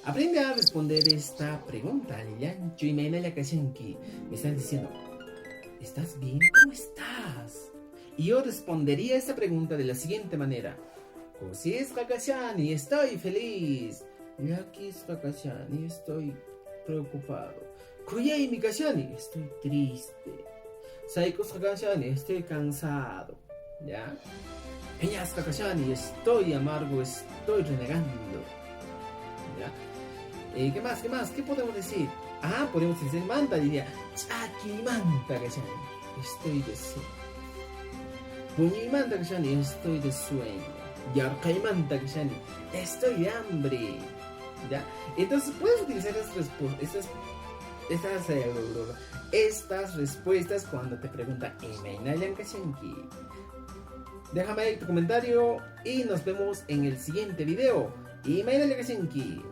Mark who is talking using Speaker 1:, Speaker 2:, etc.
Speaker 1: Aprende a responder esta pregunta, Liliancho y Mainaya Kashenki. Me están diciendo, ¿estás bien? ¿Cómo estás? Y yo respondería esta pregunta de la siguiente manera. Kosis Kakashani, estoy feliz. Yakis Kakashani, estoy preocupado. Kuyei Mikashani, estoy triste. Saikos Kakashani, estoy cansado. ¿Ya? Peñas Kakashani, estoy amargo, estoy renegando. ¿Ya? ¿Qué más? ¿Qué más? ¿Qué podemos decir? Ah, podemos decir manta, diría. Chaki manta Kakashani, estoy de sueño. Puñi manta Kakashani, estoy de sueño. Yarkai manta Kakashani, estoy de hambre. ¿Ya? Entonces puedes utilizar estas respuestas cuando te pregunta Imeinayan Kashenki. Déjame ahí tu comentario y nos vemos en el siguiente video. Imeinayan Kashenki.